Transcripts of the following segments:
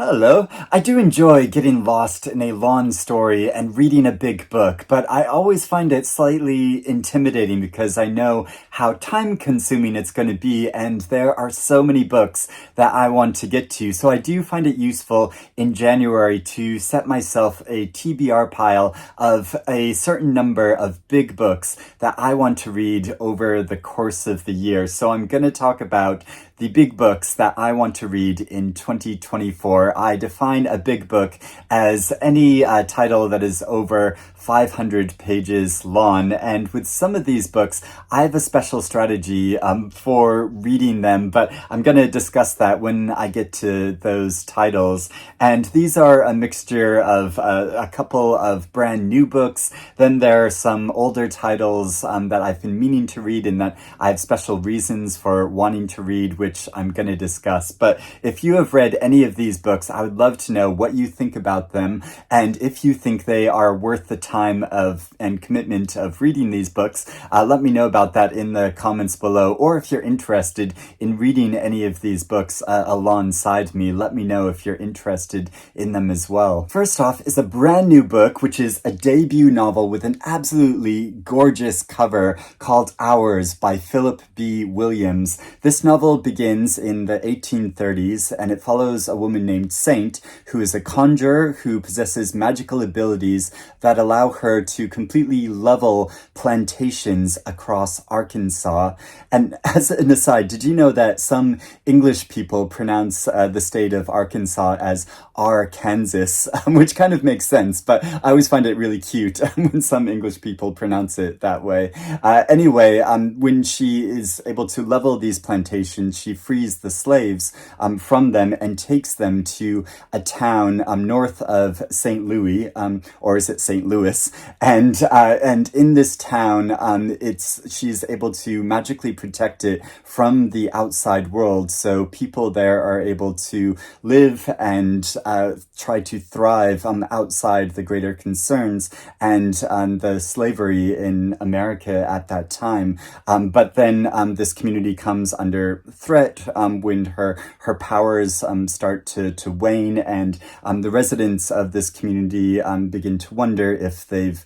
Hello. I do enjoy getting lost in a long story and reading a big book, but I always find it slightly intimidating because I know how time consuming it's going to be, and there are so many books that I want to get to. So I do find it useful in January to set myself a TBR pile of a certain number of big books that I want to read over the course of the year. So I'm going to talk about the big books that I want to read in 2024. I define a big book as any title that is over 500 pages long. And with some of these books, I have a special strategy for reading them, but I'm going to discuss that when I get to those titles. And these are a mixture of a couple of brand new books. Then there are some older titles that I've been meaning to read and that I have special reasons for wanting to read, which I'm going to discuss. But if you have read any of these books, I would love to know what you think about them, and if you think they are worth the time of and commitment of reading these books. Let me know about that in the comments below, or if you're interested in reading any of these books alongside me, let me know if you're interested in them as well. First off is a brand new book, which is a debut novel with an absolutely gorgeous cover called Hours by Phillip B. Williams. This novel begins in the 1830s, and it follows a woman named Saint, who is a conjurer who possesses magical abilities that allow her to completely level plantations across Arkansas. And as an aside, did you know that some English people pronounce the state of Arkansas as Arkansas, which kind of makes sense, but I always find it really cute when some English people pronounce it that way. Anyway, when she is able to level these plantations, she frees the slaves from them and takes them to a town north of St. Louis, or is it St. Louis? And in this town, she's able to magically protect it from the outside world. So people there are able to live and try to thrive outside the greater concerns and the slavery in America at that time. But then this community comes under threat when her powers start to wane, and the residents of this community begin to wonder if they've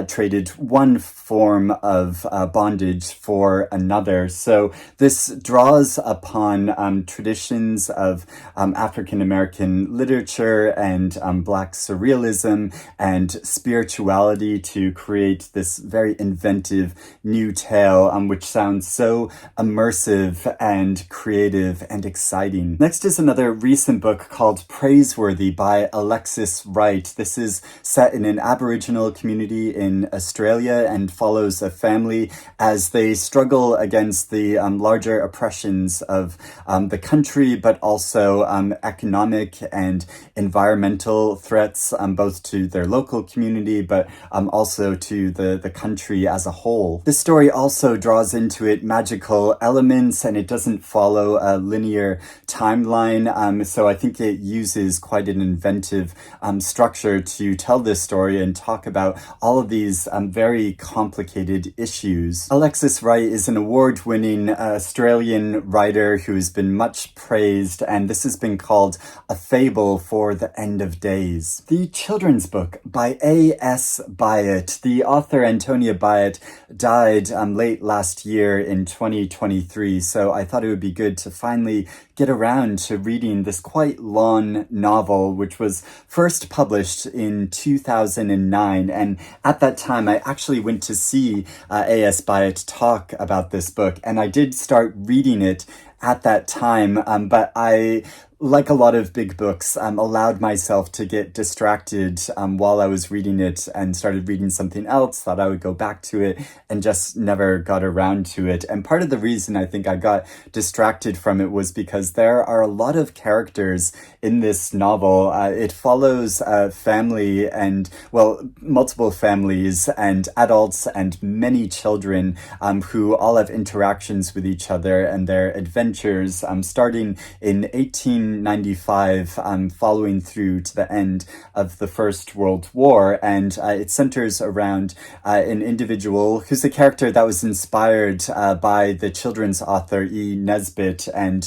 traded one form of bondage for another. So this draws upon traditions of African American literature and Black surrealism and spirituality to create this very inventive new tale, which sounds so immersive and creative and exciting. Next is another recent book called Praiseworthy by Alexis Wright. This is set in an Aboriginal community in Australia and follows a family as they struggle against the larger oppressions of the country, but also economic and environmental threats, both to their local community, but also to the country as a whole. This story also draws into it magical elements, and it doesn't follow a linear timeline, so I think it uses quite an inventive structure to tell this story and talk about all of these very complicated issues. Alexis Wright is an award-winning Australian writer who's been much praised, and this has been called a fable for the end of days. The children's book by A.S. Byatt. The author, Antonia Byatt, died late last year in 2023, so I thought it would be good to finally get around to reading this quite long novel, which was first published in 2009. And at that time, I actually went to see A.S. Byatt talk about this book, and I did start reading it at that time, but I, like a lot of big books, allowed myself to get distracted while I was reading it and started reading something else, thought I would go back to it, and just never got around to it. And part of the reason I think I got distracted from it was because there are a lot of characters in this novel. It follows a family and, well, multiple families and adults and many children who all have interactions with each other and their adventures, starting in 18 1995, following through to the end of the First World War, and it centers around an individual who's a character that was inspired by the children's author E. Nesbit, and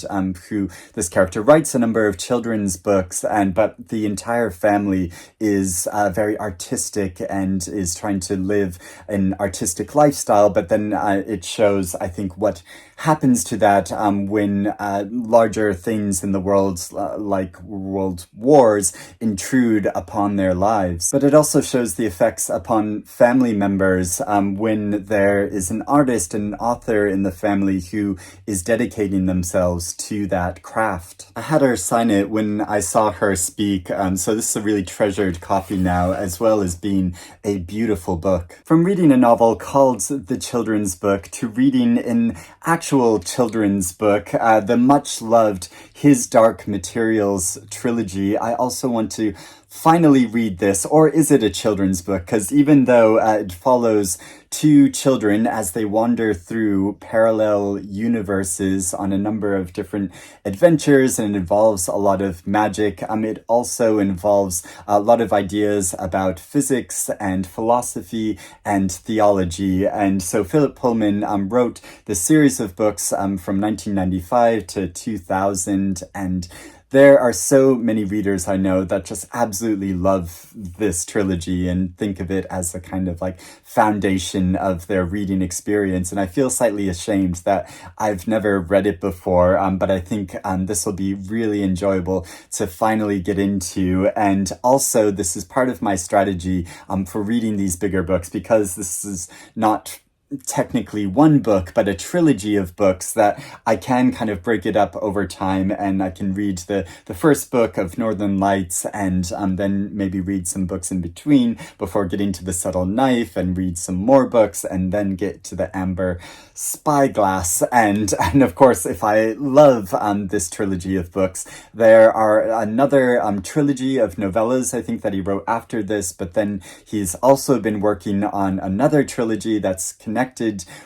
who this character writes a number of children's books, but the entire family is very artistic and is trying to live an artistic lifestyle, but then it shows, I think, what happens to that when larger things in the world, like world wars, intrude upon their lives. But it also shows the effects upon family members when there is an artist, an author in the family who is dedicating themselves to that craft. I had her sign it when I saw her speak, so this is a really treasured copy now, as well as being a beautiful book. From reading a novel called The Children's Book to reading an actual children's book, the much-loved His Dark Materials trilogy, I also want to finally read this. Or is it a children's book? Because even though it follows two children as they wander through parallel universes on a number of different adventures, and it involves a lot of magic, it also involves a lot of ideas about physics and philosophy and theology. And so Philip Pullman wrote the series of books from 1995 to 2000, and there are so many readers I know that just absolutely love this trilogy and think of it as a kind of like foundation of their reading experience. And I feel slightly ashamed that I've never read it before, but I think this will be really enjoyable to finally get into. And also, this is part of my strategy for reading these bigger books, because this is not technically one book, but a trilogy of books, that I can kind of break it up over time, and I can read the first book of Northern Lights, and then maybe read some books in between before getting to The Subtle Knife, and read some more books, and then get to the Amber Spyglass. And of course, if I love this trilogy of books, there are another trilogy of novellas, I think, that he wrote after this, but then he's also been working on another trilogy that's connected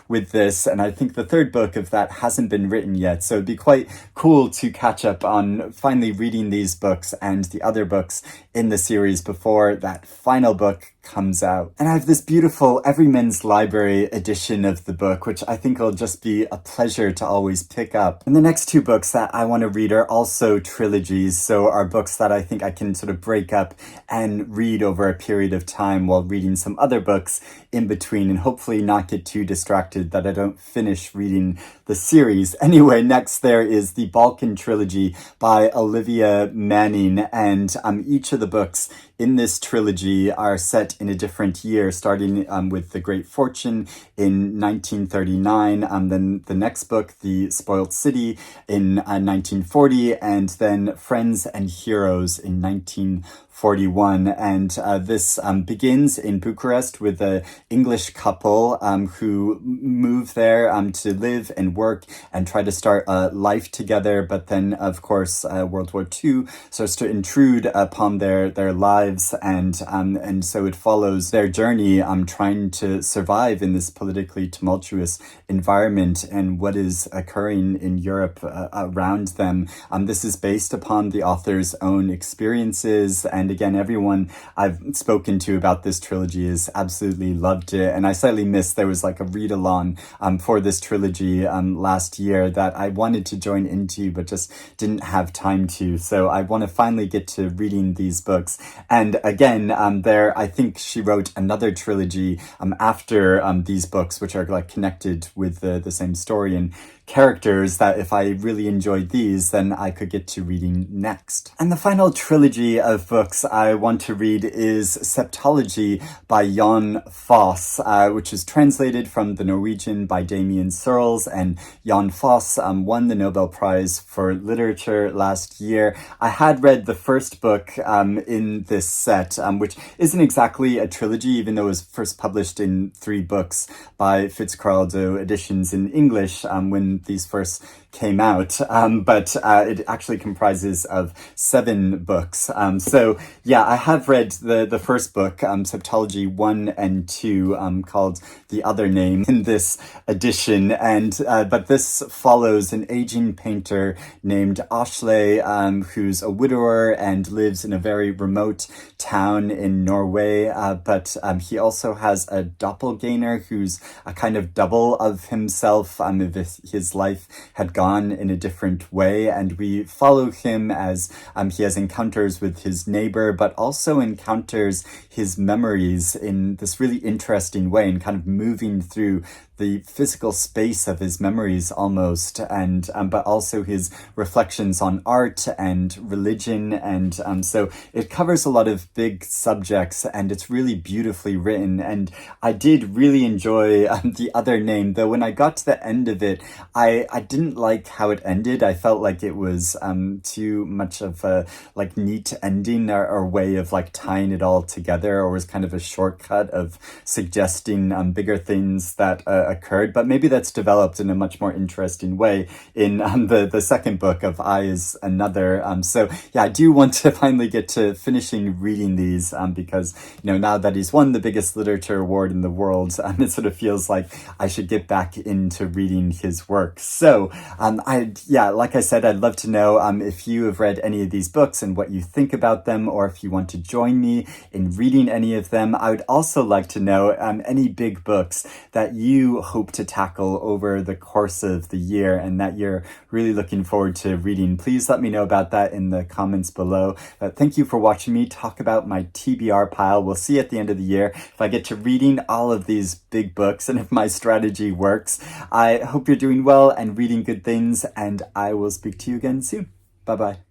with this, and I think the third book of that hasn't been written yet, so it'd be quite cool to catch up on finally reading these books and the other books in the series before that final book comes out. And I have this beautiful Everyman's Library edition of the book, which I think will just be a pleasure to always pick up. And the next two books that I want to read are also trilogies, so are books that I think I can sort of break up and read over a period of time while reading some other books in between, and hopefully not get too distracted that I don't finish reading the series. Anyway, next there is the Balkan Trilogy by Olivia Manning, and each of the books in this trilogy are set in a different year, starting with The Great Fortune in 1939, then the next book, The Spoilt City, in 1940, and then Friends and Heroes in 1941. And this begins in Bucharest with an English couple who move there to live and work and try to start a life together. But then, of course, World War II starts to intrude upon their lives, and so it follows their journey trying to survive in this politically tumultuous environment and what is occurring in Europe around them. This is based upon the author's own experiences, and again, everyone I've spoken to about this trilogy has absolutely loved it, and I slightly missed there was like a read-along for this trilogy last year that I wanted to join into but just didn't have time to, so I want to finally get to reading these books. And again, I think she wrote another trilogy after these books, which are like connected with the same story and characters, that if I really enjoyed these, then I could get to reading next. And the final trilogy of books I want to read is Septology by Jan Fosse, which is translated from the Norwegian by Damion Searls, and Jan Fosse won the Nobel Prize for Literature last year. I had read the first book in this set, which isn't exactly a trilogy, even though it was first published in 3 books by Fitzcarraldo Editions in English when these first came out, but it actually comprises of 7 books. So yeah, I have read the first book, Septology 1 and 2, called The Other Name in this edition, and but this follows an aging painter named Ashle, who's a widower and lives in a very remote town in Norway, but he also has a doppelganger who's a kind of double of himself, if his life had gone in a different way, and we follow him as he has encounters with his neighbor, but also encounters his memories in this really interesting way, and kind of moving through the physical space of his memories almost, and but also his reflections on art and religion, and so it covers a lot of big subjects, and it's really beautifully written, and I did really enjoy The Other Name, though when I got to the end of it, I didn't like how it ended. I felt like it was too much of a like neat ending, or way of like tying it all together, or was kind of a shortcut of suggesting bigger things that occurred, but maybe that's developed in a much more interesting way in the second book of I Is Another. So yeah, I do want to finally get to finishing reading these, because now that he's won the biggest literature award in the world, it sort of feels like I should get back into reading his work. So like I said, I'd love to know if you have read any of these books and what you think about them, or if you want to join me in reading any of them. I would also like to know any big books that you hope to tackle over the course of the year and that you're really looking forward to reading. Please let me know about that in the comments below. Thank you for watching me talk about my TBR pile. We'll see at the end of the year if I get to reading all of these big books and if my strategy works. I hope you're doing well and reading good things, and I will speak to you again soon. Bye-bye.